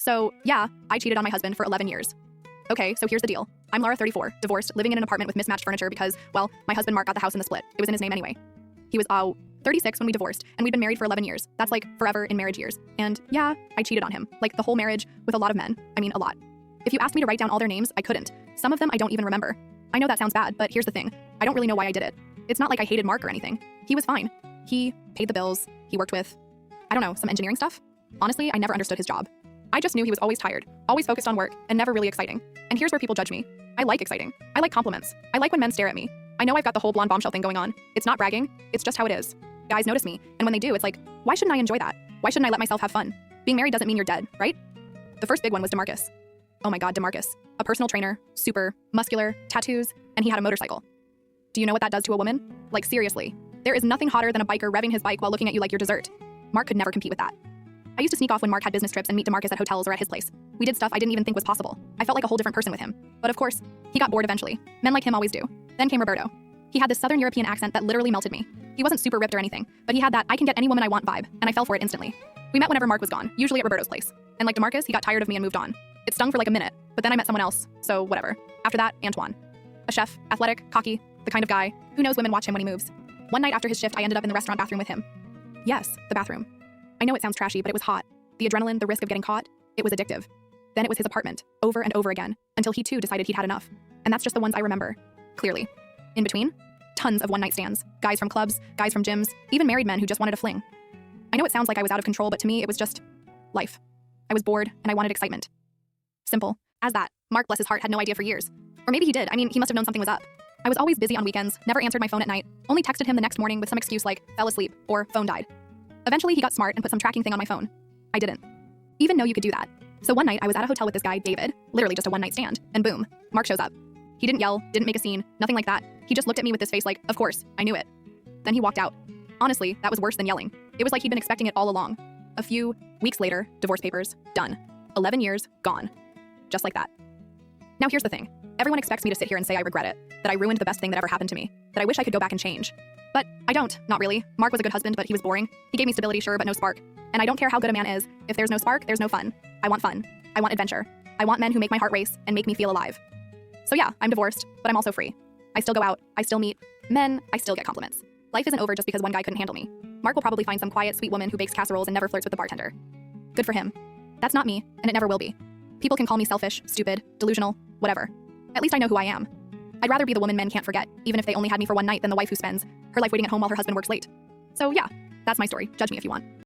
So, yeah, I cheated on my husband for 11 years. Okay, so here's the deal. I'm Laura, 34, divorced, living in an apartment with mismatched furniture because, well, my husband Mark got the house in the split. It was in his name anyway. He was 36 when we divorced, and we'd been married for 11 years. That's like forever in marriage years. And yeah, I cheated on him. Like the whole marriage with a lot of men. I mean, a lot. If you asked me to write down all their names, I couldn't. Some of them I don't even remember. I know that sounds bad, but here's the thing. I don't really know why I did it. It's not like I hated Mark or anything. He was fine. He paid the bills. He worked with, I don't know, some engineering stuff. Honestly, I never understood his job. I just knew he was always tired, always focused on work, and never really exciting. And here's where people judge me. I like exciting. I like compliments. I like when men stare at me. I know I've got the whole blonde bombshell thing going on. It's not bragging. It's just how it is. Guys notice me, and when they do, it's like, why shouldn't I enjoy that? Why shouldn't I let myself have fun? Being married doesn't mean you're dead, right? The first big one was DeMarcus. Oh my God, DeMarcus. A personal trainer, super, muscular, tattoos, and he had a motorcycle. Do you know what that does to a woman? Like seriously. There is nothing hotter than a biker revving his bike while looking at you like you're dessert. Mark could never compete with that. I used to sneak off when Mark had business trips and meet DeMarcus at hotels or at his place. We did stuff I didn't even think was possible. I felt like a whole different person with him. But of course, he got bored eventually. Men like him always do. Then came Roberto. He had this Southern European accent that literally melted me. He wasn't super ripped or anything, but he had that I can get any woman I want vibe, and I fell for it instantly. We met whenever Mark was gone, usually at Roberto's place. And like DeMarcus, he got tired of me and moved on. It stung for like a minute, but then I met someone else, so whatever. After that, Antoine. A chef, athletic, cocky, the kind of guy who knows women watch him when he moves. One night after his shift, I ended up in the restaurant bathroom with him. Yes, the bathroom. I know it sounds trashy, but it was hot. The adrenaline, the risk of getting caught, it was addictive. Then it was his apartment, over and over again, until he too decided he'd had enough. And that's just the ones I remember, clearly. In between, tons of one-night stands. Guys from clubs, guys from gyms, even married men who just wanted a fling. I know it sounds like I was out of control, but to me, it was just life. I was bored, and I wanted excitement. Simple as that. Mark, bless his heart, had no idea for years. Or maybe he did. I mean, he must have known something was up. I was always busy on weekends, never answered my phone at night, only texted him the next morning with some excuse like, fell asleep, or phone died. Eventually, he got smart and put some tracking thing on my phone. I didn't even know you could do that. So one night, I was at a hotel with this guy, David, literally just a one-night stand, and boom, Mark shows up. He didn't yell, didn't make a scene, nothing like that. He just looked at me with this face like, of course, I knew it. Then he walked out. Honestly, that was worse than yelling. It was like he'd been expecting it all along. A few weeks later, divorce papers, done. 11 years, gone. Just like that. Now here's the thing. Everyone expects me to sit here and say I regret it, that I ruined the best thing that ever happened to me, that I wish I could go back and change. But I don't, not really. Mark was a good husband, but he was boring. He gave me stability, sure, but no spark. And I don't care how good a man is. If there's no spark, there's no fun. I want fun. I want adventure. I want men who make my heart race and make me feel alive. So yeah, I'm divorced, but I'm also free. I still go out. I still meet men. I still get compliments. Life isn't over just because one guy couldn't handle me. Mark will probably find some quiet, sweet woman who bakes casseroles and never flirts with the bartender. Good for him. That's not me, and it never will be. People can call me selfish, stupid, delusional, whatever. At least I know who I am. I'd rather be the woman men can't forget, even if they only had me for one night, than the wife who spends her life waiting at home while her husband works late. So yeah, that's my story. Judge me if you want.